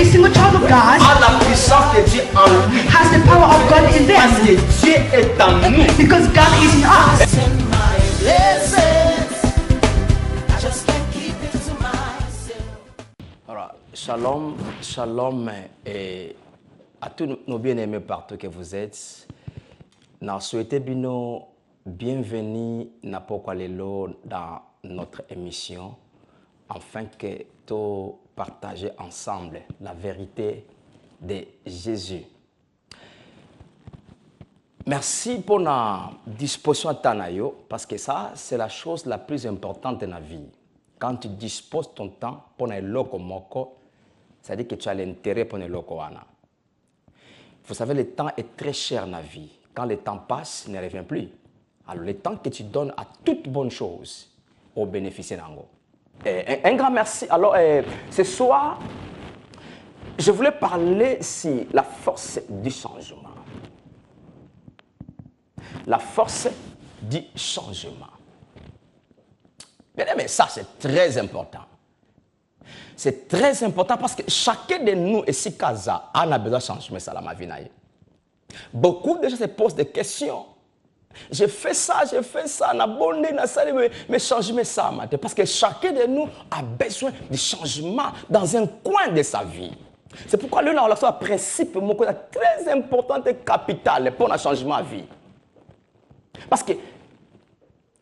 Every single child of God a la puissance de Dieu en lui. has the power of God in Parce them. que Dieu est en nous. Because God is in us. Alors, shalom, shalom et à tous nos bien-aimés partout que vous êtes. Nous souhaitons bino bienvenue dans notre émission afin que nous partager ensemble la vérité de Jésus. Merci pour la disposition à Tanayo parce que ça, c'est la chose la plus importante de la vie. Quand tu disposes ton temps pour un loco moko, ça veut dire que tu as l'intérêt pour un loco wana. Vous savez, le temps est très cher dans la vie. Quand le temps passe, il ne revient plus. Alors, le temps que tu donnes à toute bonne chose, au bénéfice d'ango. Un grand merci. Alors, ce soir, je voulais parler sur la force du changement. La force du changement. Bien aimé, ça c'est très important. C'est très important parce que chacun de nous ici, Kaza, a besoin de changer ça dans ma vie. Beaucoup de gens se posent des questions. Je fais ça, na bonne, na ça, mais changer ça. Parce que chacun de nous a besoin de changement dans un coin de sa vie. C'est pourquoi le principe très important et capital pour le changement de vie. Parce que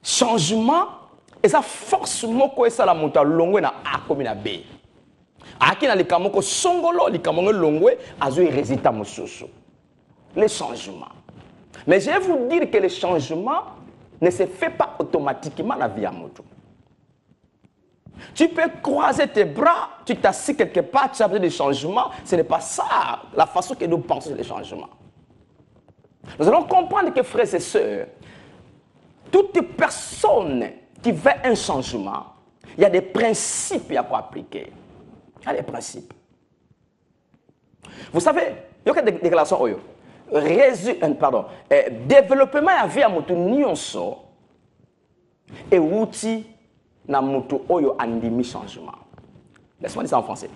changement, et ça force moko esa la monta longwe na a comme na b. Aki na likamoko songolo likamongo longwe azo résultat mosusu. Le changement. Mais je vais vous dire que le changement ne se fait pas automatiquement dans la vie à moto. Tu peux croiser tes bras, tu t'assis quelque part, tu as besoin de changement. Ce n'est pas ça la façon que nous pensons sur le changement. Nous allons comprendre que, frères et sœurs, toute personne qui veut un changement, il y a des principes à quoi appliquer. Il y a des principes. Vous savez, il y a des déclarations. Développement à vie à moto nyonso et outil na moto oyo andimi changement. Laisse-moi dire ça en français.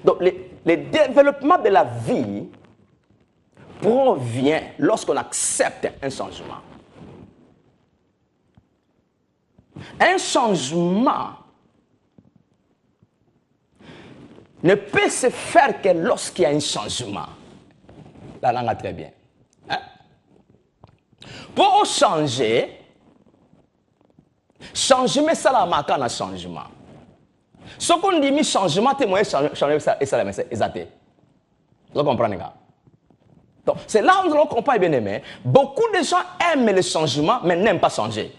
Donc, le développement de la vie provient lorsqu'on accepte un changement. Un changement ne peut se faire que lorsqu'il y a un changement. La langue a très bien. Hein? Pour changer, mais ça la marque un changement. Ce qu'on dit, changement, c'est moi changer ça et ça la exacté. Vous comprenez? Donc, c'est là où nous allons comprendre bien aimé. Beaucoup de gens aiment le changement, mais n'aiment pas changer.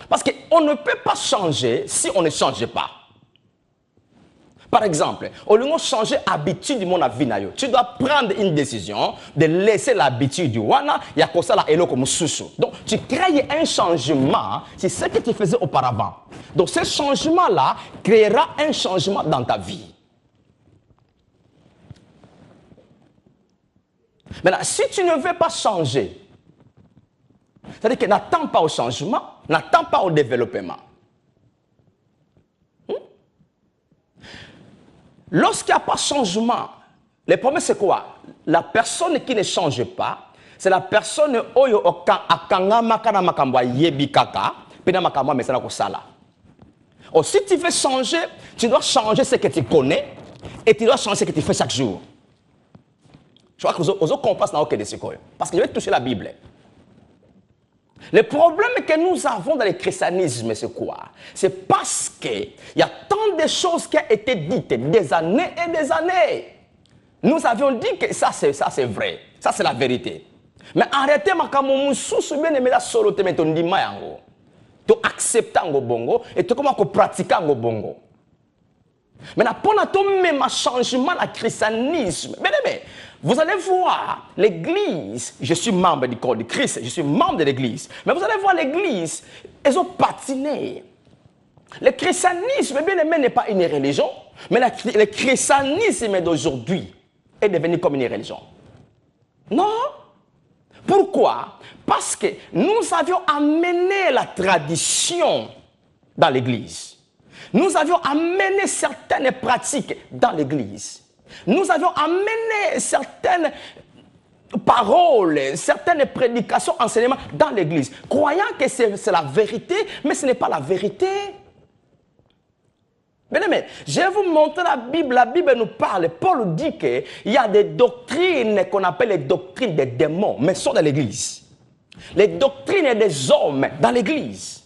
Parce qu'on ne peut pas changer si on ne change pas. Par exemple, au lieu de changer l'habitude de mon vie, tu dois prendre une décision de laisser l'habitude du wana, il y a comme ça là, comme sous. Donc, tu crées un changement, c'est ce que tu faisais auparavant. Donc, ce changement-là créera un changement dans ta vie. Maintenant, si tu ne veux pas changer, c'est-à-dire que n'attends pas au changement, n'attends pas au développement. Lorsqu'il n'y a pas de changement, le problème c'est quoi? La personne qui ne change pas, c'est la personne oyo akanga makana makamba yebi kaka, pena makamba mesana ko sala. Or si tu veux changer, tu dois changer ce que tu connais et tu dois changer ce que tu fais chaque jour. Je crois que vous comprenez dans aucun de ces cas. Parce que je vais toucher la Bible. Le problème que nous avons dans le christianisme, c'est quoi? C'est parce qu'il y a tant de choses qui ont été dites des années et des années. Nous avions dit que ça c'est vrai. Ça c'est la vérité. Mais arrêtez ma kamomu sous bien aimé la solo te mettons dit mayango. Tu acceptes ngo bongo et tu commences à pratiquer ngo bongo. Maintenant, pour même un changement dans le christianisme, vous allez voir l'église, je suis membre du corps de Christ, je suis membre de l'église, mais vous allez voir l'église, elles ont patiné. Le christianisme, bien aimé, n'est pas une religion, mais le christianisme d'aujourd'hui est devenu comme une religion. Non. Pourquoi? Parce que nous avions amené la tradition dans l'église. Nous avions amené certaines pratiques dans l'église. Nous avions amené certaines paroles, certaines prédications, enseignements dans l'église, croyant que c'est la vérité, mais ce n'est pas la vérité. Bien aimé, je vais vous montrer la Bible. La Bible nous parle. Paul dit qu'il y a des doctrines qu'on appelle les doctrines des démons, mais sont dans l'église. Les doctrines des hommes dans l'église.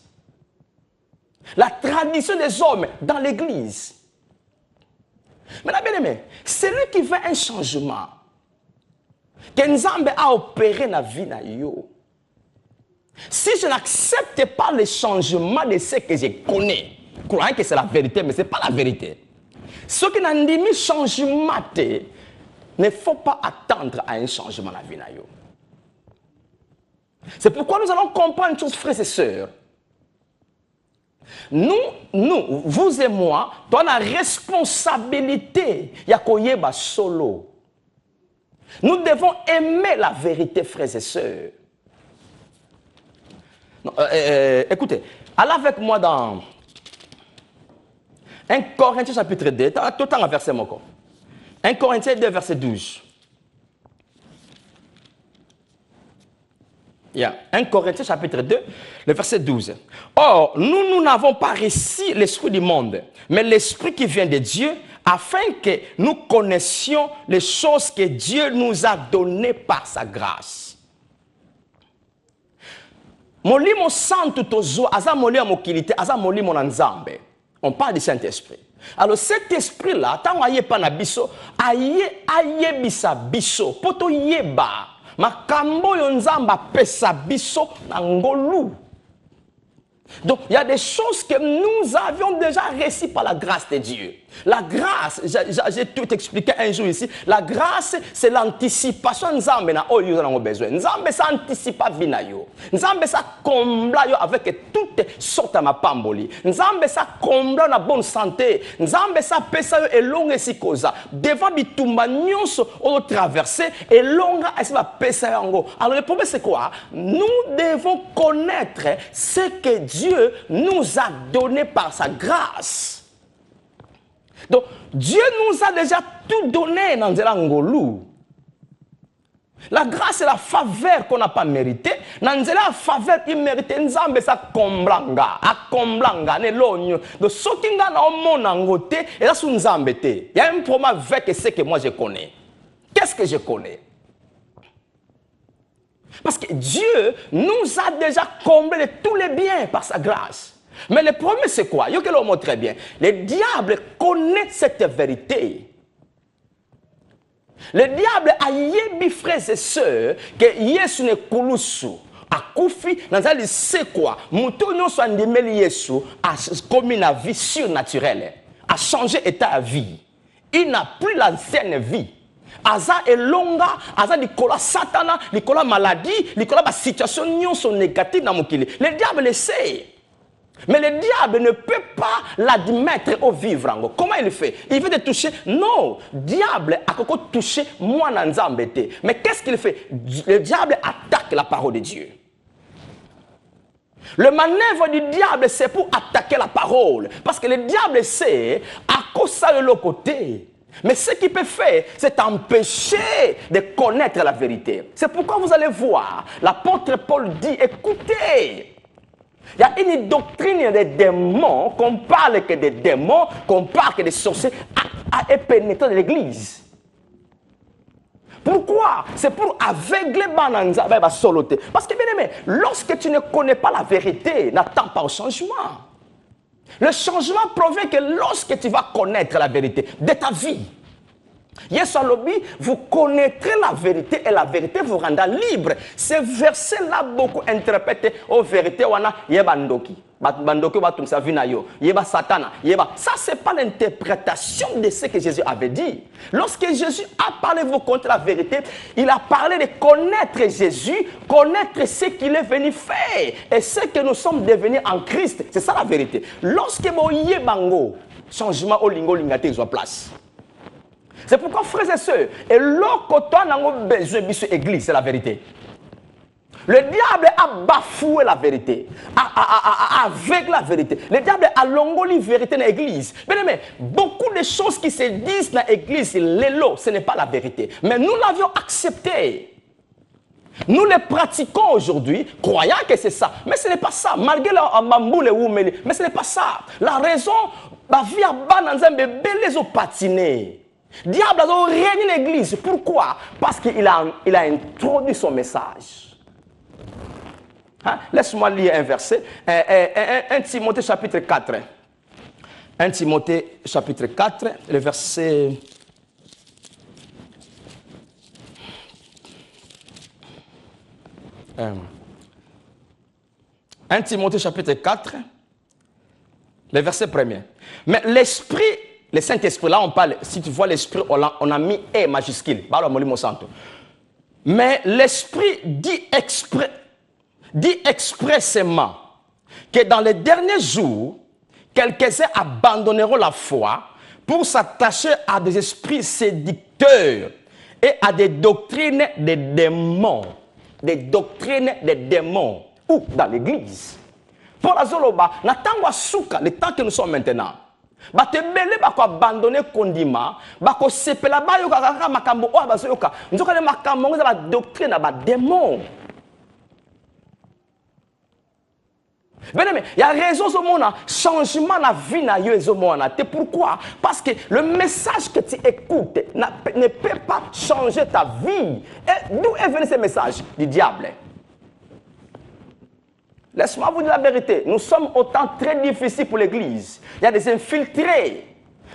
La tradition des hommes dans l'église. Maintenant, bien aimé, c'est lui qui veut un changement. Que Nzambe a opéré dans la vie na yo. Si je n'accepte pas le changement de ce que je connais, croyant que c'est la vérité, mais ce n'est pas la vérité. Ce qui n'a pas changement, il ne faut pas attendre à un changement dans la vie na yo. C'est pourquoi nous allons comprendre une chose, frères et sœurs. Nous, vous et moi, nous avons la responsabilité de solo. Nous devons aimer la vérité, frères et sœurs. Non, écoutez, allez avec moi dans 1 Corinthiens chapitre 2, tout le temps à verset mon corps. 1 Corinthiens 2, verset 12. 1 Corinthiens chapitre 2, le verset 12. Or, nous n'avons pas reçu l'esprit du monde, mais l'esprit qui vient de Dieu, afin que nous connaissions les choses que Dieu nous a données par sa grâce. Molimo santo tozo, aza molimo mokilite, aza molimo na Nzambe. On parle du Saint-Esprit. Alors cet esprit-là, tant aye pa na biso, aye bisa biso, poto yeba. Makambo yo Nzamba pesa biso na ngolu. Donc, il y a des choses que nous avions déjà reçues par la grâce de Dieu. La grâce, j'ai tout expliqué un jour ici, la grâce, c'est l'anticipation de Nzambe na oyo nous avons besoin. Nzambe ça anticipe vina yo. Nzambe ça comble yo avec toutes sortes de mapamboli. Nzambe ça comble na bonne santé. Nzambe ça pesa yo elonga sikoza. Devant bitumba nyonso o traverser elonga esiba pesa yango. Alors le problème c'est quoi? Nous devons connaître ce que Dieu nous a donné par sa grâce. Donc, Dieu nous a déjà tout donné dans l'angolou. La grâce et la faveur qu'on n'a pas mérité. Dans la faveur qui mérite, Nzambe sa komblanga, a komblanga, ne l'onyo. Donc, ce qui n'a pas mon angote, et là, c'est Nzambe te. Il y a un problème avec ce que moi je connais. Qu'est-ce que je connais? Parce que Dieu nous a déjà comblé de tous les biens par sa grâce. Mais le problème c'est quoi? Il y a que l'on montre très bien. Le diable connaît cette vérité. Le diable a yebi frères et sœurs que Yesu ne kulusu. A koufi, dans un c'est quoi? Moutonyo soit ndimeli Yesu a commis la vie surnaturelle. A changé état de vie. Il n'a plus l'ancienne vie. Aza elonga, aza likola satana, likola maladie, likola ba situation nyonso négative dans mokili. Le diable le sait. Mais le diable ne peut pas l'admettre au vivre. Comment il fait? Il veut te toucher? Non. Le diable a touché moi dans Nzambe. Mais qu'est-ce qu'il fait? Le diable attaque la parole de Dieu. Le manœuvre du diable, c'est pour attaquer la parole. Parce que le diable sait à cause de l'autre côté. Mais ce qu'il peut faire, c'est empêcher de connaître la vérité. C'est pourquoi vous allez voir, l'apôtre Paul dit, écoutez, il y a une doctrine des démons, qu'on parle que des démons, qu'on parle que des sorciers, à pénétrer dans l'église. Pourquoi? C'est pour aveugler Bananza, soloté. Parce que bien aimé, lorsque tu ne connais pas la vérité, n'attends pas au changement. Le changement provient que lorsque tu vas connaître la vérité de ta vie. Yes, vous connaîtrez la vérité et la vérité vous rendra libre. Ce verset-là, beaucoup interprété aux vérités, wana yebandoki. Bandoki batum sa vina yo, yeba satana, yeba. Ça, c'est pas l'interprétation de ce que Jésus avait dit. Lorsque Jésus a parlé vous contre la vérité, il a parlé de connaître Jésus, connaître ce qu'il est venu faire et ce que nous sommes devenus en Christ. C'est ça la vérité. Lorsque vous yebango, changement au lingo lingate ils ont place. C'est pourquoi, frères et sœurs, et l'autre côté, on a besoin de l'église, c'est la vérité. Le diable a bafoué la vérité, avec la vérité. Le diable a longoli la vérité dans l'église. Mais beaucoup de choses qui se disent dans l'église, ce n'est pas la vérité. Mais nous l'avions accepté. Nous les pratiquons aujourd'hui, croyant que c'est ça. Mais ce n'est pas ça. Malgré la bamboule ou mais ce n'est pas ça. La raison, la vie à bananzembe, les ont patiné. Diable a régné l'église. Pourquoi? Parce qu'il a introduit son message. Hein? Laisse-moi lire un verset. 1 Timothée chapitre 4. 1 Timothée chapitre 4, le verset... « 1 Timothée chapitre 4, le verset 1er. Mais l'esprit, le Saint-Esprit, là on parle, si tu vois l'esprit, on a mis E majuscule. Mais l'esprit dit expressément que dans les derniers jours, quelques-uns abandonneront la foi pour s'attacher à des esprits séducteurs et à des doctrines des démons. Des doctrines des démons. Ou dans l'église. Pour la Zoloba, le temps que nous sommes maintenant, batebele bako abandonner kondima bako sepela bayo kaka makambo o bazoyoka nzoka le makambo ngeza ba doctrine ba démon. Il y a raison au monde, changement na vie na yo au monde. Pourquoi? Parce que le message que tu écoutes ne peut pas changer ta vie. Et d'où est venu ce message? Du diable. Laisse-moi vous dire la vérité. Nous sommes au temps très difficile pour l'église. Il y a des infiltrés.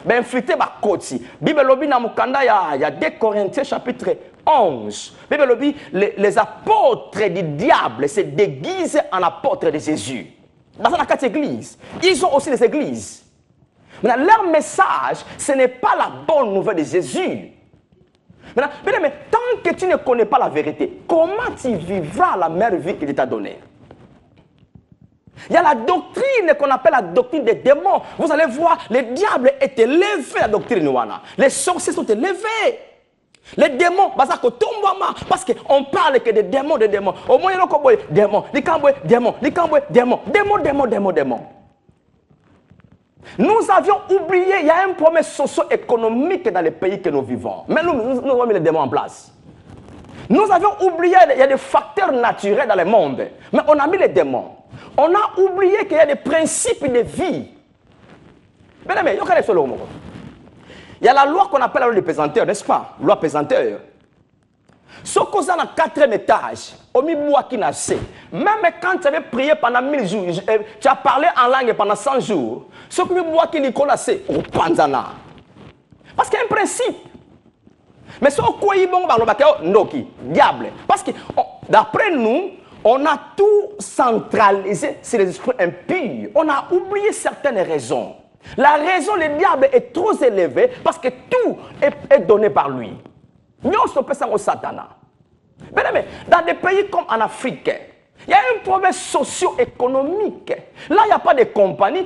Mais infiltrés par côté. Bible lobi na mukanda il y a 2 Corinthiens chapitre 11. Bible lobi les apôtres du diable se déguisent en apôtres de Jésus. Dans la 4 églises, ils ont aussi des églises. Mais leur message, ce n'est pas la bonne nouvelle de Jésus. Mais tant que tu ne connais pas la vérité, comment tu vivras la meilleure vie qu'il t'a donnée? Il y a la doctrine qu'on appelle la doctrine des démons. Vous allez voir, le diable est élevé, la doctrine. Les sorciers sont élevés. Les démons, parce qu'on parle que des démons, des démons. Au moins, il y a des démons, des démons, des démons. Nous avions oublié, il y a un problème socio-économique dans les pays que nous vivons. Mais nous avons mis les démons en place. Nous avions oublié, il y a des facteurs naturels dans le monde. Mais on a mis les démons. On a oublié qu'il y a des principes de vie. Il y a la loi qu'on appelle la loi du pesanteur, n'est-ce pas? Loi pesanteur. Ce qu'on a dans le 4e étage, même quand tu avais prié pendant 1000 jours, tu as parlé en langue pendant 100 jours, ce que tu as fait, au panzana. Parce qu'il y a un principe. Mais ce qu'on diable. Parce que d'après nous, on a tout centralisé sur les esprits impurs. On a oublié certaines raisons. La raison, le diable est trop élevé parce que tout est donné par lui. Nous sommes au Satana. Dans des pays comme en Afrique, il y a un problème socio-économique. Là, il n'y a pas de compagnie.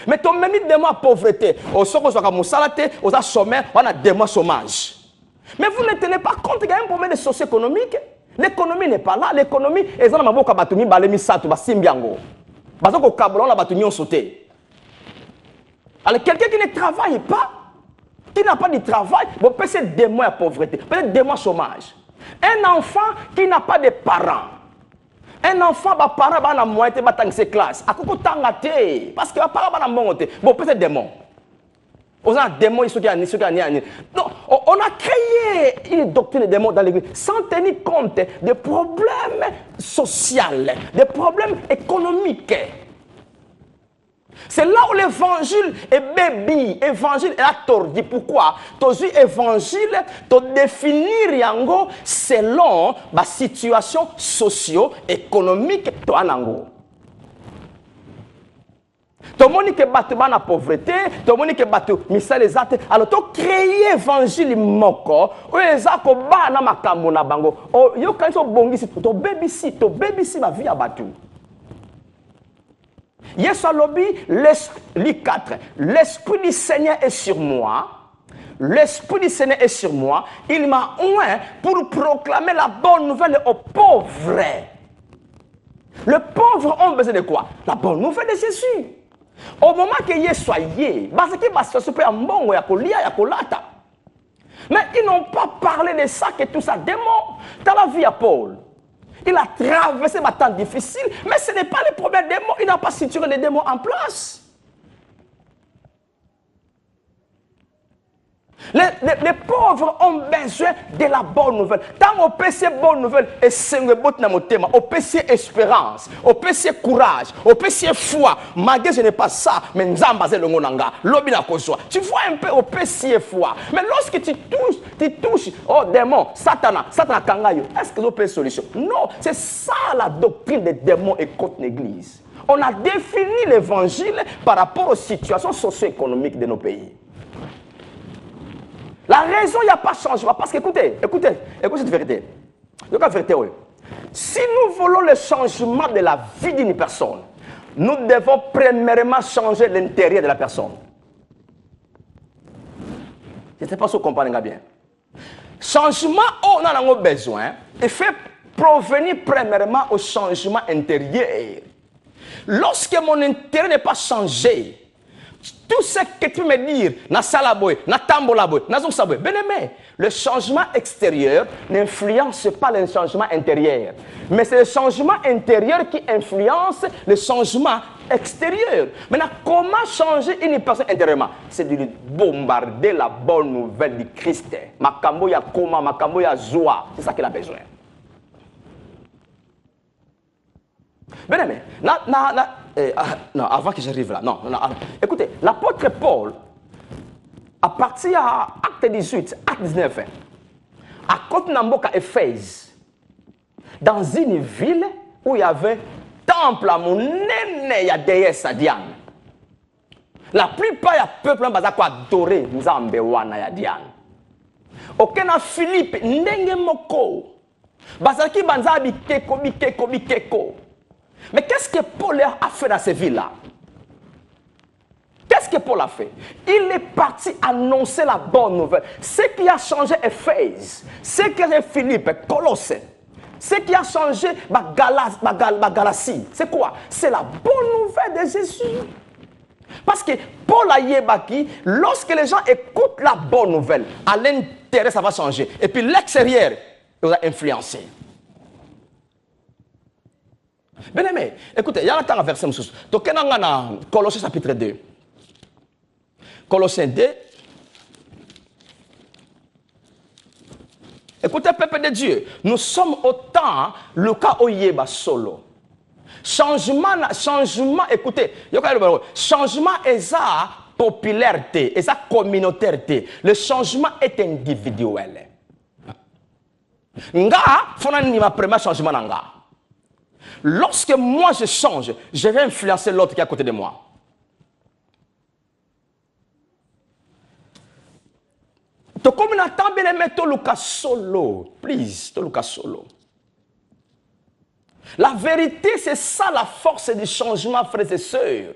Mais tu as même des mois pauvreté. Au chômage, on a des mois chômage. Mais vous ne tenez pas compte qu'il y a un problème socio-économique. L'économie n'est pas là. L'économie est dans la boca batumi balemi satu basimbiango. Bazoko kablon la batumi on sauté. Alors quelqu'un qui ne travaille pas, qui n'a pas de travail, bon peut-être des mois de pauvreté, peut-être des mois de chômage. Un enfant qui n'a pas de parents. Un enfant ba parents ba na moitié ba tang ses classes. Akoko tangate parce que ba parents ba na monte. Bon peut-être des mots. On a des mots, donc, on a créé une doctrine des démons dans l'église sans tenir compte des problèmes sociaux, des problèmes économiques. C'est là où l'évangile est baby, l'évangile est tordu. Pourquoi? Този évangile te définir yango selon la situation socio-économique to anango. Tout le monde qui bat la pauvreté, tout le monde qui bat les athées. Alors, tu as créé l'évangile moko, ou les ako ba na makambo na bango. Oh, yo quand ils bongi to baby si ma vie a battu. Yes, lobby, l'esprit du Seigneur est sur moi. l'Esprit du Seigneur est sur moi. Il m'a oint pour proclamer la bonne nouvelle aux pauvres. Les pauvres ont besoin de quoi? La bonne nouvelle de Jésus. Au moment que vous soyez, parce que vous peut mbongo ya kolia ya kolata. Mais ils n'ont pas parlé de ça, que tout ça démon. Dans la vie à Paul, il a traversé des temps difficiles, mais ce n'est pas le problème des démons. Il n'a pas situé les démons en place. Les pauvres ont besoin de la bonne nouvelle. Tant on peut ces bonnes nouvelles, et c'est un bon thème, on peut ces espérance, on peut ces courage, on peut ces foi. Malgré ce n'est pas ça, mais Nzamba c'est le monanga, l'obina kosoa. Tu vois un peu, on peut ces foi. Mais lorsque tu touches, oh démon, Satan kangayo, est-ce que tu peux solution? Non, c'est ça la doctrine des démons et contre l'Église. On a défini l'évangile par rapport aux situations socio-économiques de nos pays. La raison, il n'y a pas de changement. Parce que, écoutez cette vérité. Donc, la vérité, oui. Si nous voulons le changement de la vie d'une personne, nous devons premièrement changer l'intérieur de la personne. Je ne sais pas si vous comprenez bien. Changement, on a besoin, et fait provenir premièrement au changement intérieur. Lorsque mon intérieur n'est pas changé, tout ce que tu peux me dire, na salaboy, na tambolaboy, na zonsaboy, bien aimé, le changement extérieur n'influence pas le changement intérieur. Mais c'est le changement intérieur qui influence le changement extérieur. Maintenant, comment changer une personne intérieurement? C'est de lui bombarder la bonne nouvelle du Christ. Makambo ya koma, makambo ya joie. C'est ça qu'il a besoin. Bien aimé, non, avant que j'arrive là, non, écoutez, l'apôtre Paul, à partir de acte 18, acte 19, à côté de Éphèse, dans une ville où il y avait temple à mon néné, il y a déesse à Diane. La plupart du peuple ont adoré Nzambe wana ya Diane. Aucun Philippe, ndenge moko, bazaki banza bikeko. Mais qu'est-ce que Paul a fait dans ces villes-là? Qu'est-ce que Paul a fait? Il est parti annoncer la bonne nouvelle. Ce qui a changé Éphèse, ce qui a changé Philippe, Colosse, ce qui a changé Galatie, c'est quoi? C'est la bonne nouvelle de Jésus. Parce que Paul a yébaki, lorsque les gens écoutent la bonne nouvelle, à l'intérieur ça va changer. Et puis l'extérieur, il va influencer. Bien aimé, écoutez, il y a un temps à verset. Donc, Colossiens chapitre 2. Colossiens 2. Écoutez, peuple de Dieu, nous sommes au temps, le cas Oyeba solo. Changement, écoutez, changement est sa popularité, est sa communautarité. Le changement est individuel. Nga, il faut premier changement nga. Lorsque moi je change, je vais influencer l'autre qui est à côté de moi. To comme na tambele meto luka solo, please, to luka solo. La vérité, c'est ça la force du changement, frères et sœurs.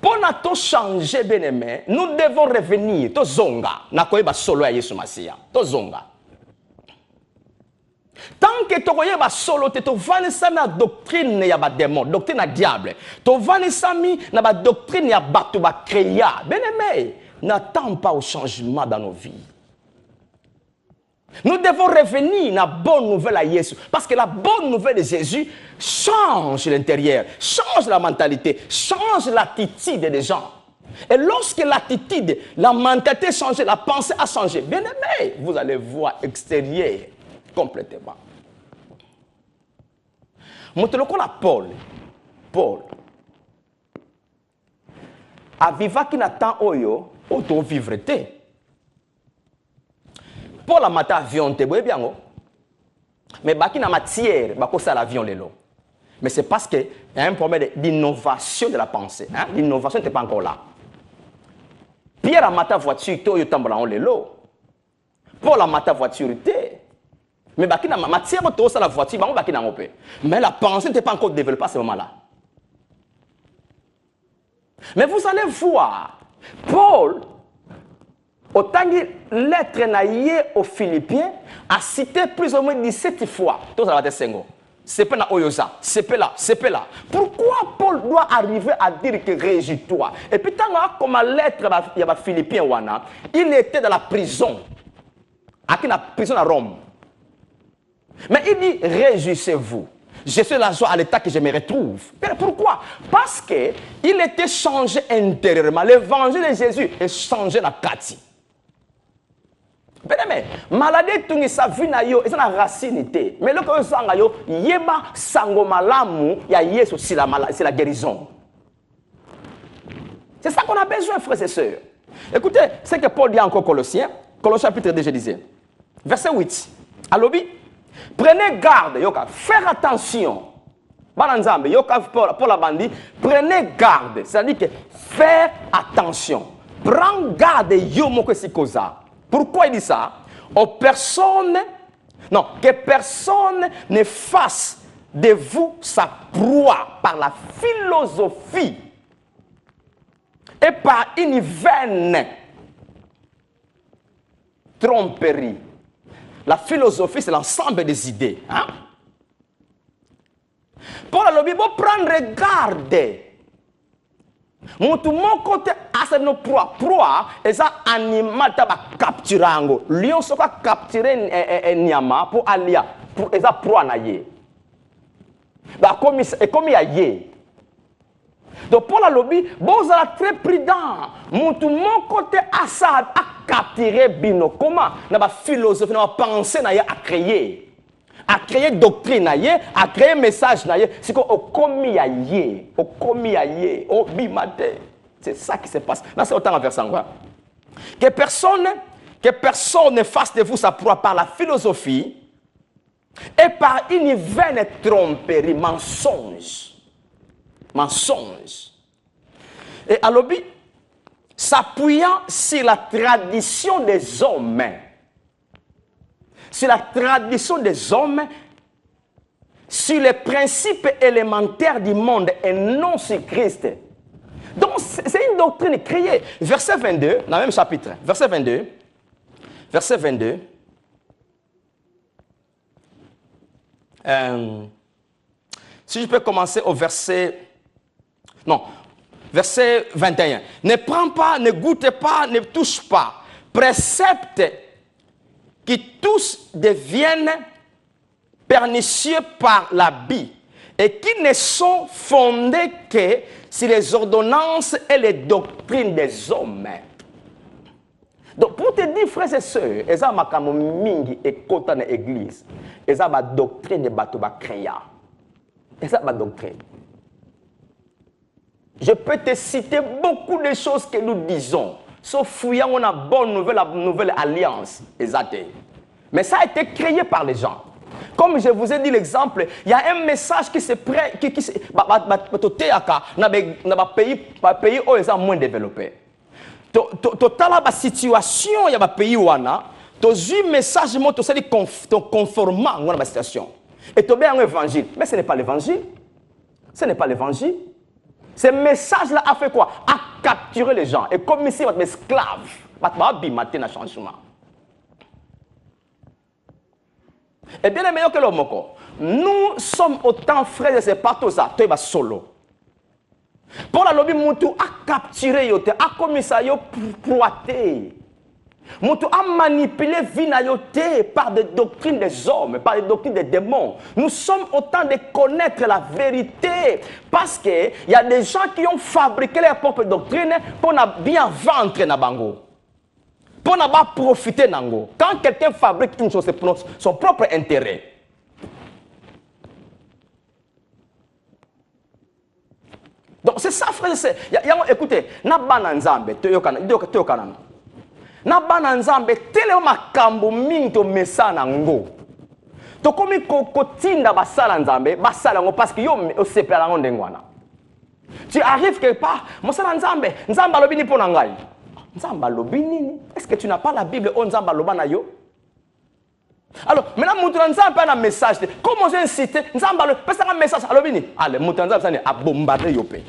Pour nous changer, bien aimé, nous devons revenir. To zonga, na koyeba solo ya Yesu Masia. To zonga. Tant que tu as solo, tu vas na doctrine ya ba démon, doctrine ya diable. Tu vas na ba doctrine ya batu ba créa. Bien aimé, n'attends pas au changement dans nos vies. Nous devons revenir à la bonne nouvelle à Jésus. Parce que la bonne nouvelle de Jésus change l'intérieur, change la mentalité, change l'attitude des gens. Et lorsque l'attitude, la mentalité change, la pensée a changé, bien aimé, vous allez voir extérieur complètement. Paul, a vivre qui n'attend oyo, auto vivre te. Paul a maté avion te, bien mais baki na matière, bako ça l'avion lelo. Mais c'est parce qu'il y a un problème d'innovation de la pensée. Hein? L'innovation n'était pas encore là. Pierre a maté voiture, to yo tambola on lelo. Paul a maté voiture te. Mais baki na matière, to ça la voiture, baki na ngopé. Mais la pensée n'était pas encore développée à ce moment-là. Mais vous allez voir, Paul Autant que lettre naïe aux Philippiens a cité plus ou moins 17 fois. Tout ça va être 5 ans. C'est pas na Oyosa, c'est pas là, c'est pas là. Pourquoi Paul doit arriver à dire que réjouis-toi? Et puis, tant comme la lettre, il y a Philippiens, il était dans la prison. À la prison à Rome. Mais il dit, réjouissez-vous. Je suis la joie à l'état que je me retrouve. Pourquoi? Parce qu'il était changé intérieurement. L'évangile de Jésus est changé la kati. Bien-aimé, maladie tout sa vie na yo, c'est la racine. Mais le que sanga yo, yeba sango malamu, ya yesu c'est la guérison. C'est ça qu'on a besoin, frères et sœurs. Écoutez, ce que Paul dit encore Colossiens, Colossiens chapitre 2, je disais, verset 8. Alobi, prenez garde, yoka, faire attention. Balanzambe, yoka pour la bandit, prenez garde, c'est-à-dire que faire attention. Prends garde yo moko sikoza. Pourquoi il dit ça? Aux personnes, non, que personne ne fasse de vous sa proie par la philosophie et par une vaine tromperie. La philosophie, c'est l'ensemble des idées. Hein? Pour le Bible, prendre garde. Mutu moko te asano proie eza animal ta ba capturango lion soka capturer nyama pour alia pour eza proie na ye ba comme ya ye. Donc pour la lobby vous êtes très prudent. Mutu moko te asa a capturer bino comment na ba philosophie na ba pensée na ye a créer doctrine na ye, a créer message na ye, c'est qu'on commis à ye, au commis à ye, au bimate. C'est ça qui se passe. Là c'est autant en versant quoi. Que personne ne fasse de vous sa proie par la philosophie et par une vaine tromperie, mensonge. Mensonge. Et à l'objet, s'appuyant sur la tradition des hommes. Sur la tradition des hommes, sur les principes élémentaires du monde et non sur Christ. Donc, c'est une doctrine créée. Verset 22, dans le même chapitre, verset 22, si je peux commencer au verset 21. Ne prends pas, ne goûte pas, ne touche pas. Précepte qui tous deviennent pernicieux par l'habit et qui ne sont fondés que sur les ordonnances et les doctrines des hommes. Donc, pour te dire, frères et sœurs, ils ont makamo mingi et kota na église. Ils ont ma doctrine de batoba créa. Ils ont ma doctrine. Je peux te citer beaucoup de choses que nous disons. Sauf fouillant, on a bonne nouvelle, la nouvelle alliance. Exactement. Mais ça a été créé par les gens. Comme je vous ai dit l'exemple, il y a un message qui se prête, qui se dans pays où ils sont moins développés. Dans la situation, il y a des pays où tu as un message conformant à la situation. Et tu as un évangile. Mais ce n'est pas l'évangile. Ce n'est pas l'évangile. Ce message-là a fait quoi? A capturé les gens. Et comme ici, votre esclave, votre bimaté n'a changement. Et bien aimé que l'homme, nous sommes autant frères et sœurs partout ça, tu es solo. Pour la lobby, Moutou a capturé yote, a commis ça yo proité. Moutou a manipulé vinayote par des doctrines des hommes, par des doctrines des démons. Nous sommes autant de connaître la vérité. Parce qu'il y a des gens qui ont fabriqué leur propre doctrine pour bien vendre na bango. Pour ne pas profiter d'ango. Quand quelqu'un fabrique une chose, c'est pour son propre intérêt. Donc c'est ça, frère. Écoutez, na bananzambe, na bananzambe, tellement makambo minto mesa nango. To komi kotinda basala nzambe, basala ngo parce que yo osepela ngo ndengwana. Tu arrives quelque part, mosala nzambe, nzamba lobi ni pona ngai. Est-ce que tu n'as pas la Bible au Nzamba Lobana yo? Alors, maintenant, Moutanzam a un message. Comment j'ai incité Nzamba parce que un message. Alors, allez, Moutanzam a bombardé Yopé.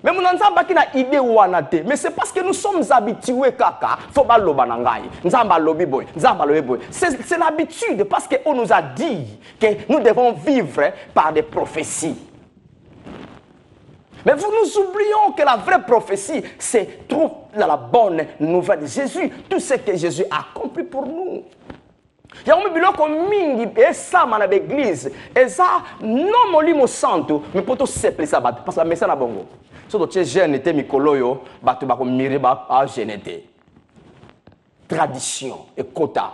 Mais mon nzamba qui na idée wanate. Mais c'est parce que nous sommes habitués kaka. Faut pas lobanangai. Nzamba lobi boy. Nzamba lobi boy. C'est l'habitude parce qu'on nous a dit que nous devons vivre par des prophéties. Mais nous oublions que la vraie prophétie, c'est trouve dans la bonne nouvelle de Jésus. Tout ce que Jésus a accompli pour nous. Il y a un biloko mingi et ça dans l'église et ça non molimo santo mais pour tout simple ça parce que la message na bongo so to jeune était mikoloyo batu ba ko miri ba a jeunete tradition et quota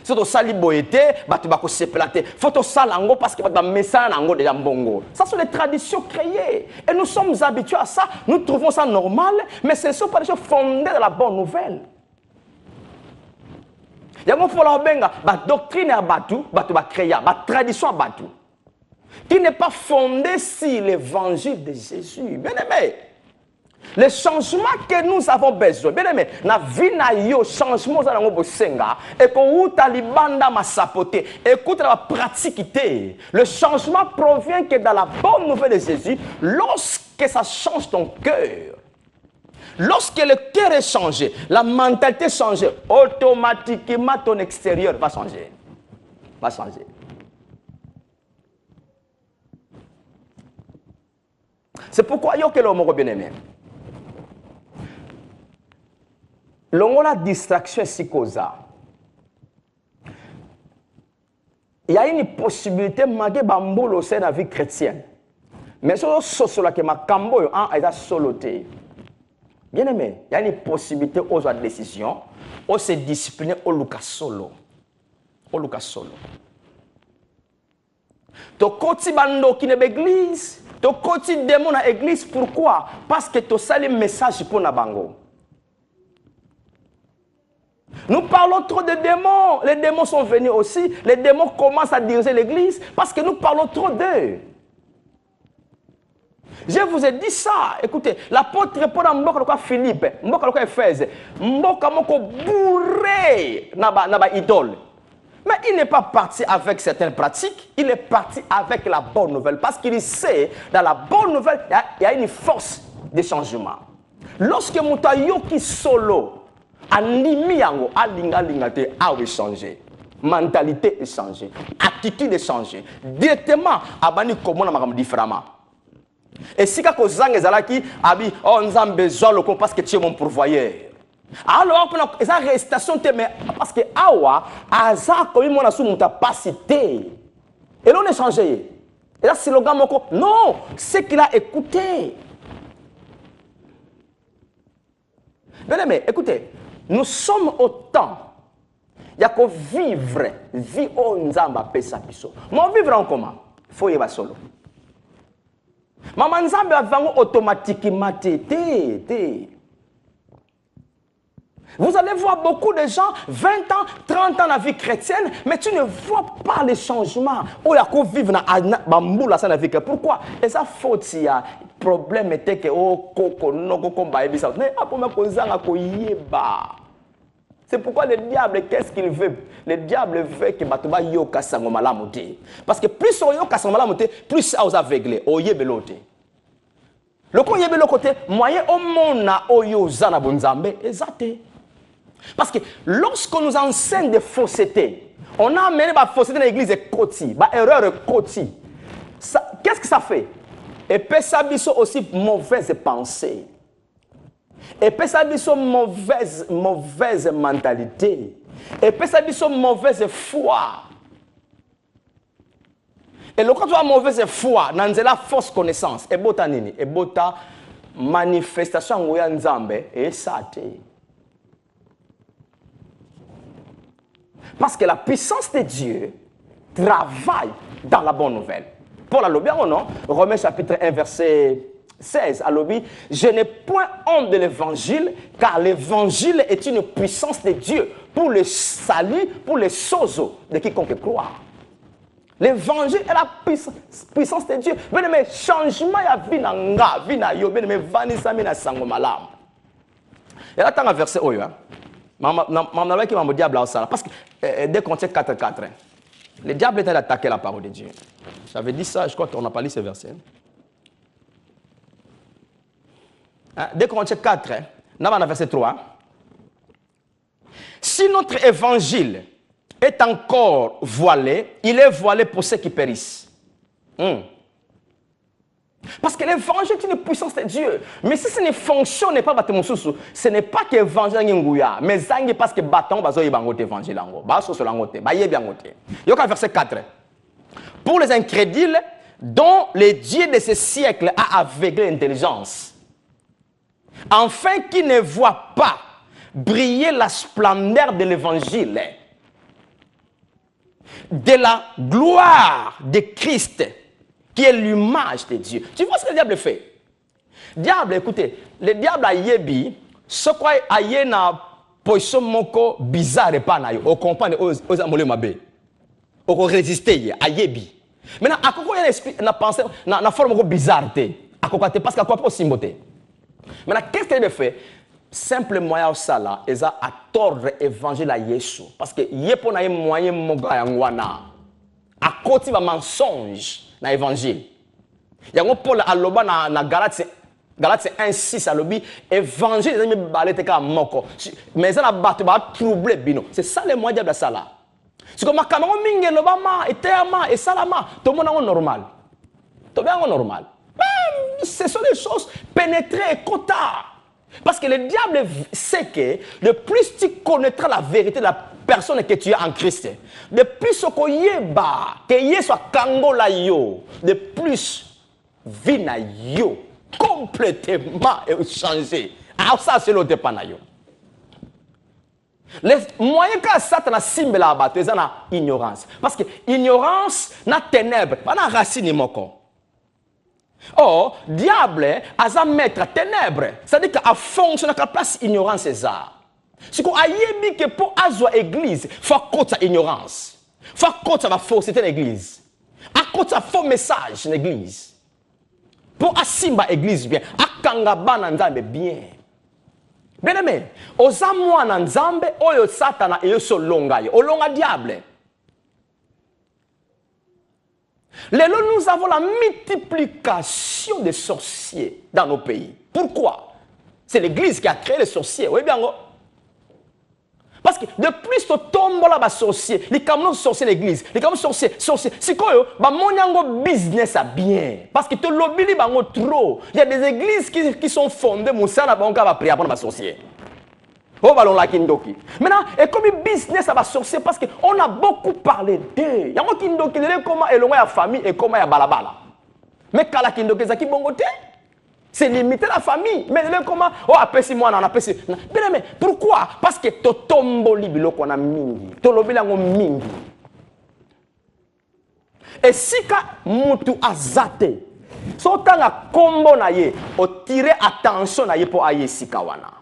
so to sali boyete batu ba ko sepelate faut to salango parce que ba message nango déjà bongo ça sont les traditions créées et nous sommes habitués à ça nous trouvons ça normal mais ce ne sont pas des choses fondées dans la bonne nouvelle. Il y a une doctrine à Batou, une tradition à Batou, qui n'est pas fondée sur l'évangile de Jésus. Bien aimé, les changements que nous avons besoin, bien aimé, na vie na yo changement za nango bosenga et ko uta libanda masapote, écoute la praticité. Le changement provient que dans la bonne nouvelle de Jésus, lorsque ça change ton cœur. Lorsque le cœur est changé, la mentalité change, automatiquement ton extérieur va changer. Va changer. C'est pourquoi il y a que l'homme bien aimé. L'homme la distraction c'est causa. Il y a une possibilité de bambolo dans la vie chrétienne. Mais sur ce que ma cambo a soloté. Bien aimé, il y a une possibilité aux décisions, aux se discipliner au Lucas solo. Au Lucas solo. To koti bando qui n'est l'église, to koti démon à l'église, pourquoi? Parce que to sali message pour na bango. Nous parlons trop de démons, les démons sont venus aussi, les démons commencent à diriger l'église parce que nous parlons trop d'eux. Je vous ai dit ça. Écoutez, l'apôtre répond à Mboka Philippe, Mboka Éphèse, Mboka Moko bourré naba idole. Mais il n'est pas parti avec certaines pratiques, il est parti avec la bonne nouvelle. Parce qu'il sait, dans la bonne nouvelle, il y a une force de changement. Lorsque Moutayo qui solo, animi yango, alinga lingate, a changé. Mentalité est changée, attitude est changée. Directement, abani comment on a différemment. Et si quand Zang ezalaki abi on nzambe zolo parce que tu es mon pourvoyeur. Alors pour esa restation mais parce que awa aza comme mon asu muta pasité. Et l'on est changé. Et là c'est le gars moko non, c'est qu'il a écouté. Bien aimé, écoutez, nous sommes au temps. Il y a que vivre, vie au nzamba pesa biso. Mon vivre en comment? Faut y va solo. Maman Nzambe avango automatiquement té. Vous allez voir beaucoup de gens, 20 ans, 30 ans dans la vie chrétienne, mais tu ne vois pas les changements. Oh, il y a qu'on vivre dans la vie. Pourquoi? Et ça faute s'il y a problème était que oh koko no koko baebisa. Mais après kozanga koyeba. C'est pourquoi le diable, qu'est-ce qu'il veut? Le diable veut que batuba yoka sango malamuté. Parce que plus on yoka sango malamuté, plus on aveuglé, on yebelote. Le ko yebelo côté moyen au monde oyo zana bonzambe ezate. Parce que lorsqu'on nous enseigne des faussetés, on a amené la fausseté dans l'église et koti, ba erreur koti. Qu'est-ce que ça fait? Et peut ça biso aussi mauvaise pensée. Et puis ça dit mauvaise mentalité. Et puis ça dit mauvaise foi. Et le quand tu as mauvaise foi, dans la fausse connaissance, et bota nini, et bota manifestation ngoya nzambe et ça te. Parce que la puissance de Dieu travaille dans la bonne nouvelle. Paul a l'objet ou non? Romains chapitre 1 verset 16 à l'objet, je n'ai point honte de l'évangile, car l'évangile est une puissance de Dieu pour le salut, pour les sozo de quiconque croit. L'évangile est la puissance de Dieu. Bien aimé, changement ya vinanga, vinayo, bien aimé, vanisa mina sango malam. Et là, tant un verset oyo, maman qui m'a dit diable ça, parce que dès qu'on tient 4-4, le diable est allé attaquer la parole de Dieu. J'avais dit ça, je crois qu'on n'a pas lu ce verset. 2 Corinthiens 4, dans verset 3. Si notre évangile est encore voilé, il est voilé pour ceux qui périssent. Parce que l'évangile est une puissance de Dieu. Mais si ça ne fonctionne pas, ce n'est pas que l'évangile est un mais c'est parce que bâton est un évangile. Verset 4. Pour les incrédules, dont le Dieu de ce siècle a aveuglé l'intelligence, afin qu'ils ne voient pas briller la splendeur de l'évangile, de la gloire de Christ, qui est l'image de Dieu. Tu vois ce que le diable fait? Diable, écoutez, le diable a yébi, ce qu'on a yé na position moko bizarre et pas na yo, on comprend aux amolé mabé, on résister a yébi. Maintenant, à quoi il y a l'esprit, na pensée, na forme moko bizarre té, à quoi parce qu'à quoi pas simboté. Maintenant, qu'est-ce qu'il fait? Simple moyen ça là, ils a à tordre évangile à Yesu, parce que yépo na yé moyen moga yangwana, à côté va mensonge. Na évangile. Yango Paul aloba na Galates 1:6 alobi évangile les balete ka moko. Mais ça na bato ba troubler bino. C'est ça le moyen de ça là. C'est comme makamako mingi lobama etema et salama. Tout le monde est normal. Tout le monde est normal. Ce sont des choses pénétrées et quota. Parce que le diable sait que le plus tu connaîtras la vérité de la personne que tu es en Christ, de plus ce que yeba, que yé soit kangola yo, de plus vie na yo complètement changé. Alors ça c'est l'autre pas na yo. Les moyens que Satan a simbe la battu, c'est la ignorance. Parce que ignorance na ténèbres, pas na racine moko. Oh, diable, a mettre ténèbres. C'est-à-dire qu'à fonctionner à la place ignorance c'est ça. Si qu'on a yébi que pour azwa église, faut contre sa ignorance. Faut contre sa fausseté l'église. À contre sa faux message l'église. Pour asimba église bien, akangaba na nzambe bien. Bien aimé, ozamwa na nzambe oyo satana eyo so longa yo. Olonga diable. Là, nous avons la multiplication des sorciers dans nos pays. Pourquoi? C'est l'église qui a créé les sorciers. Oui, bien. Parce que de plus tu tombes là, les sorciers, les camions sorciers l'église, les camions sorciers, c'est quoi? Mon business a bien. Parce que tu lobby trop. Il y a des églises qui sont fondées, mon sang va prier pour les sorciers. Oh, ballon la kindoki. Maintenant, et comme business ça va sorcier parce qu'on a beaucoup parlé d'eux. Il y a un kindoki, comment est loin la famille et comment est balabala. Mais quand la kindoki, c'est qui bon côté? C'est limiter la famille. Mais comment? Oh, appelle-si moi, on appelle-si. Mais pourquoi? Parce que tu tombes libilo qu'on a mingi. Tu lobby mingi. Et si ka mutu azate, so tanga kombo na ye, o tirer attention na ye pour aye sikawana.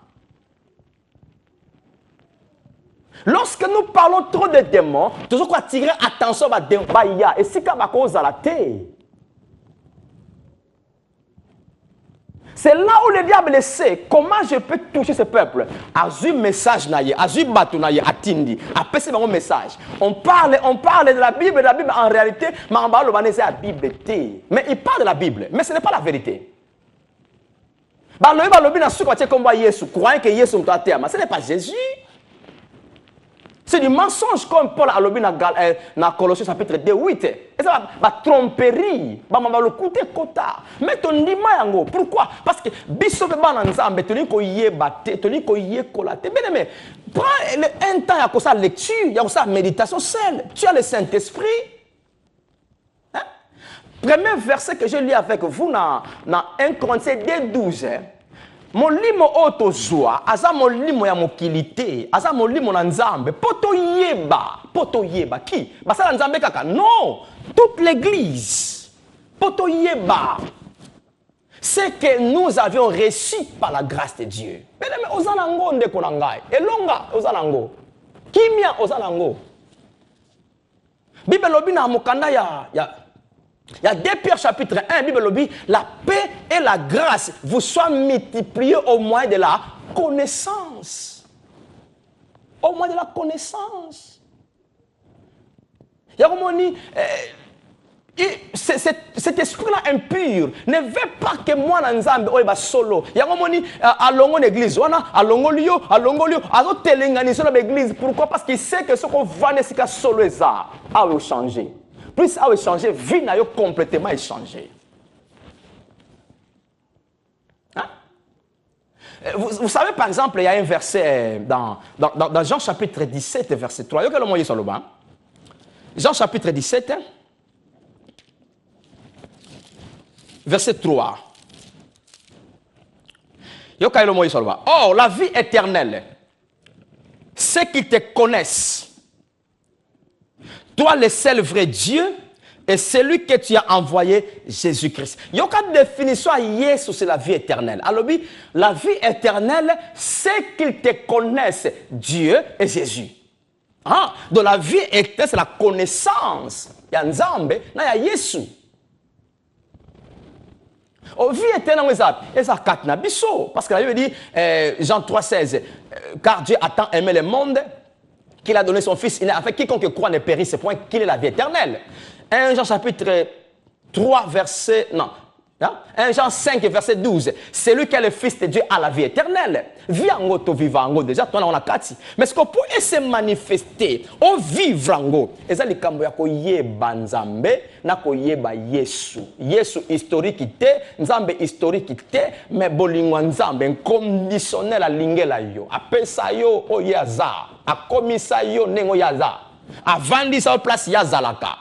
Lorsque nous parlons trop de démons, toujours qu'on attirer attention à des démons. Et si on cause à la terre, c'est là où le diable sait comment je peux toucher ce peuple. Azu message naïe, azu batou naïe, atindi. Après c'est mon message. On parle de la Bible en réalité, mais on parle de la Bible. Mais il parle de la Bible, mais ce n'est pas la vérité. Croyez que Jésus est à terre, mais ce n'est pas Jésus. C'est du mensonge comme Paul a lobby dans Colossiens chapitre 2, 8. Et ça va tromperie, va le coûter quota. Mais ton dimanche, pourquoi? Parce que biso be ban nzambe toni ko yebate, toni ko yekolate. Bien aimé, prends un temps à sa lecture, il y a sa méditation seule. Tu as le Saint-Esprit. Hein? Premier verset que je lis avec vous dans 1 Corinthiens 2:12. Molimo otozwa aza molimo ya mokilité aza molimo na nzambe poto yeba qui basala nzambe kaka non toute l'église poto yeba c'est que nous avions reçu par la grâce de Dieu. Mais ozanango ndeko na ngai elonga ozanango kimia ozanango Bible lobi na mokanda il y a 2 Pierre chapitre 1, Bible lobby, la paix et la grâce vous soient multipliées au moyen de la connaissance. Au moyen de la connaissance. Il y a comme on dit, cet esprit-là impur ne veut pas que moi, Nzambe, oye solo. Il y a un moment à longo l'église, à longo lieu, à telenganiser l'église. Pourquoi? Parce qu'il sait que ce qu'on va nécessairement solo ça a changé. Plus a changé, vie n'a complètement changé. Hein? Vous savez, par exemple, il y a un verset dans Jean chapitre 17, verset 3. Il y a le sur le banc. Jean chapitre 17. Verset 3. Oh, la vie éternelle, ceux qui te connaissent, toi le seul vrai Dieu, et celui que tu as envoyé, Jésus-Christ. Il y a une définition à Jésus, c'est la vie éternelle. Alors, la vie éternelle, c'est qu'ils te connaissent, Dieu et Jésus. Ah, donc la vie éternelle, c'est la connaissance. Il y a Nzambe, il y a Jésus. Oh, vie éternelle, et ça parce que la Bible dit, Jean 3,16, car Dieu a tant aimé le monde qu'il a donné son Fils, afin que quiconque croit ne périsse, point qu'il est la vie éternelle. 1 Jean chapitre 3, verset, non, hein? 1 Jean 5, verset 12, celui qui est le Fils de Dieu a la vie éternelle. Vie en goto vivant déjà, toi on a kati. Mais ce qu'on peut se manifester, au vivre en go, et ça les kambo ya ko yeba Nzambe, na ko yeba Yesu. Yesu historique ite, Nzambe historique ite, mais bolingwa Nzambe inconditionnel à lingela yo. Apesa yo o yaza, a komisa yo nengo yaza. Avandi sa place yazalaka.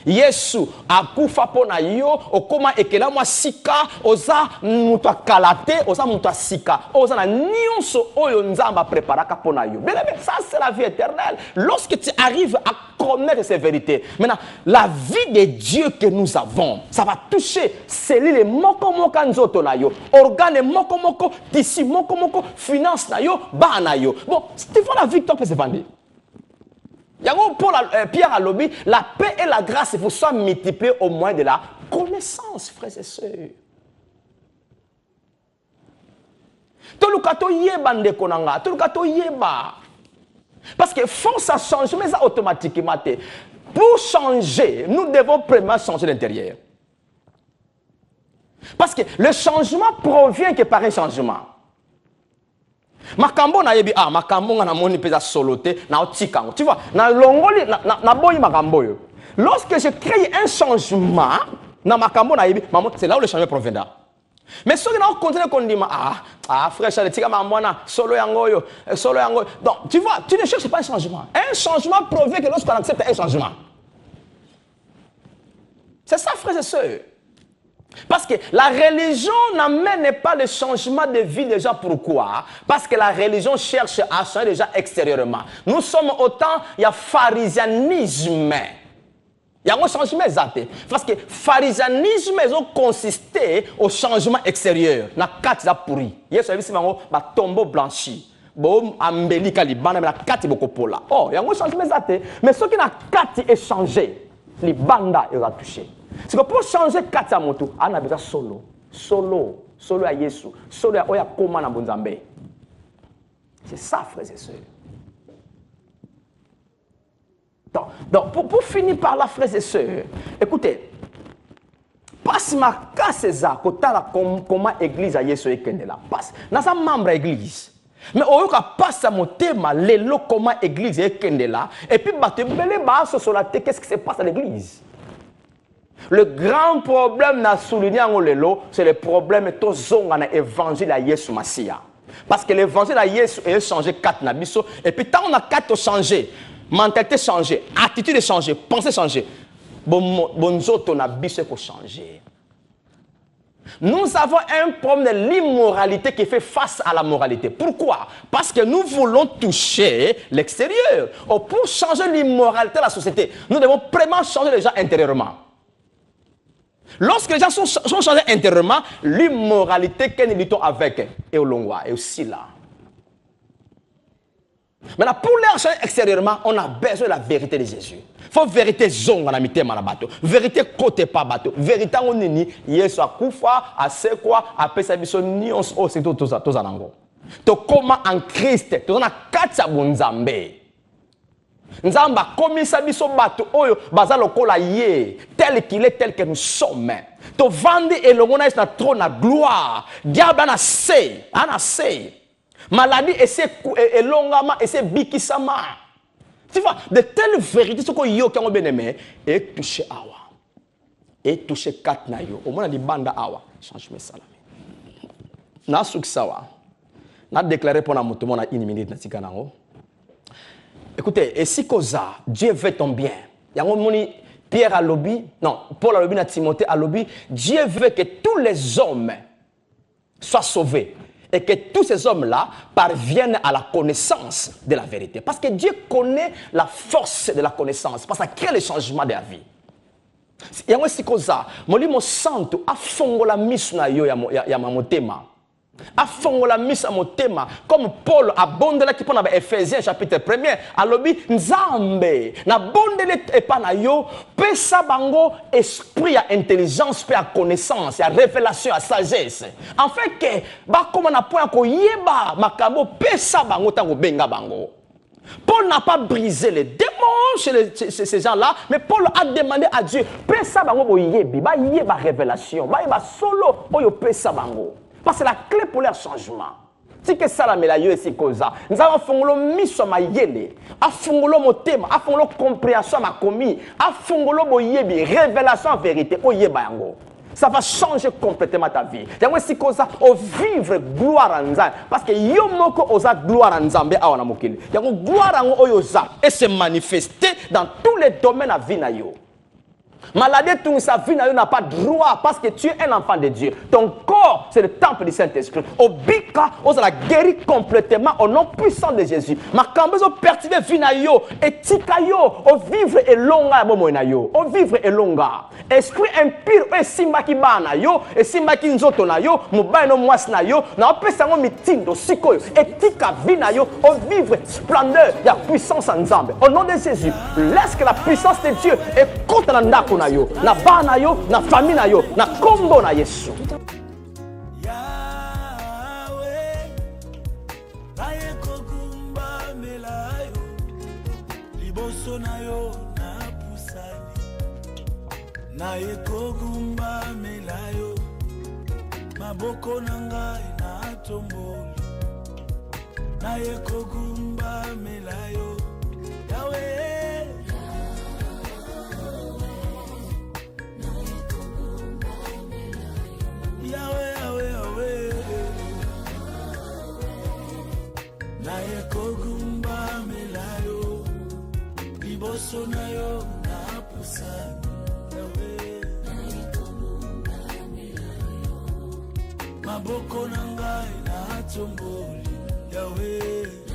Yesu akufa pona yo okoma ekela mwa sika oza mutu akalate oza mutu asika oza na nyonso oyo Nzamba préparaka pona yo. Bien aimé, ça c'est la vie éternelle. Lorsque tu arrives à connaître ces vérités, maintenant la vie de Dieu que nous avons, ça va toucher cellules moko moko nzoto na yo, organes moko moko, tissu moko moko, finance na yo, ba na yo. Bon, tu vois la victoire peut se vendre. Pierre a lobby, la paix et la grâce il faut soit multipliées au moins de la connaissance, frères et sœurs. Parce que force à changer, mais ça automatiquement. Pour changer, nous devons premièrement changer l'intérieur. Parce que le changement provient que par un changement. Makambo na yebi makambo na moni pesa soloté na otikango. Tu vois, na longoli na boyi makambo yo. Lorsque je crée un changement na makambo na yebi, c'est là où le changement provient. Mais ceux qui ont continué qu'on dit frère Charles tika mamwana solo yango yo, solo yango. Donc, tu vois, tu ne cherches pas un changement. Un changement provient que lorsqu'on accepte un changement. C'est ça, frères et sœurs. Parce que la religion n'amène pas le changement de vie des gens. Pourquoi? Parce que la religion cherche à changer les gens extérieurement. Nous sommes autant, il y a pharisianisme. Il y a un changement exact. Parce que pharisianisme, ils ont consisté au changement extérieur. Na kati za pourri. Hier, je suis allé ba tombeau blanchi. Bon, ambeli kalibana, la kati bokopola. Oh, il y a un changement exact. Mais ce qui n'a kati est changé, les bandas, ils ont touché. C'est que pour changer kati ya moto, on a besoin solo. Solo à Yesu. Solo à Oya Koma na Bonzambe. C'est ça, frères et sœurs. Donc pour finir par là, frères et sœurs, écoutez, passe ma casse ça, comment l'église à Yesu est là. Passe. Dans un membre de l'église. Mais on va passer à mon thème, comment l'église est là. Et puis, qu'est-ce qui se passe à l'église? Le grand problème na souligné en lelo, c'est le problème de l'évangile à Yesu Massia. Parce que l'évangile à Yesu est changé 4 nabiso et puis tant on a 4 changé, mentalité changée, attitude changée, pensée changée. Bonzoto nabiso faut changer. Nous avons un problème de l'immoralité qui fait face à la moralité. Pourquoi? Parce que nous voulons toucher l'extérieur. Pour changer l'immoralité de la société, nous devons vraiment changer les gens intérieurement. Lorsque les gens sont changés intérieurement, l'immoralité que nous luttons avec est au longwa, est aussi là. Maintenant, pour les changer extérieurement, on a besoin de la vérité de Jésus. Il faut vérité zong en amitié manabato, vérité côté pas bateau, vérité on ni Yesu akufa, ase quoi, après sa mission ni on se c'est tout ça anango. To comment en Christ, to na katsa bonzambe. Nzamba komisa biso bato oyo baza lokola ye tel qu'il est tel que nous sommes. To vandi elongona na trône na gloire. Diable ana se. Maladie essaie elongama essaie bikisama. Tu vois de telles vérités ce que yo kango bien-aimé et toucher awa. Et toucher kat na yo. Au moins na banda awa. Change mes salami. Na suksawa. Na déclaré pour na mutu mona 1 minute na tikanango. Écoutez, et si causa, Dieu veut ton bien. Yango moni Pierre à lobby, non, Paul à lobby na Timothée à lobby, Dieu veut que tous les hommes soient sauvés et que tous ces hommes-là parviennent à la connaissance de la vérité. Parce que Dieu connaît la force de la connaissance, parce que ça crée le changement de la vie. Yango si causa, molimo santo afongola misu na yo ya mamotema. Afongola misa motema comme Paul a bondela qui pona ba Ephésiens chapitre 1er alobi nzambe na bondele epana yo pesa bango esprit ya intelligence pe ya connaissance ya révélation ya sagesse en fait que ba comme na point ko yeba makambo pesa bango tango benga bango. Paul n'a pas brisé les démons chez ces gens-là, mais Paul a demandé à Dieu pesa bango bo yebi ba yeba révélation ba yeba solo oyo pesa bango. Parce que c'est la clé pour leur changement. Si que ça la melayo ici causa, nous avons fongolo miso ma yele, a fongolo motema, a fongolo compréhension ma commis, a fongolo boyebi révélation en vérité o yeba yango. Ça va changer complètement ta vie. Yango ici causa au vivre gloire en Nzambe parce que yo moko oza gloire en Nzambe awana mokili. Yango gloire yango oyoza et se manifester dans tous les domaines de la vie na yo. Maladie, tout sa vie n'a pas droit parce que tu es un enfant de Dieu. Ton corps, c'est le temple du Saint-Esprit. Au bika, on a guéri complètement au nom puissant de Jésus. Ma cambezo pertivé vinayo et tikayo au vivre et longa bomoinayo. Au vivre et longa. Esprit impur et simbaki bana yo et simbaki nzoto na yo, mubaino mwas na yo, na opesango mitindo sikoyo et tika vinayo au vivre splendeur, ya puissance en Nzambe. Au nom de Jésus, laisse que la puissance de Dieu écoute na ndako na yo, na ba na yo, na famille na yo, na kombo na Yesu. Na ekogumba melayo maboko nangai na tomboli na ekogumba melayo Yahweh Yahweh Yahweh Yahweh na ekogumba melayo liboso na yo na pusani maboko nangai na tomboli Yahweh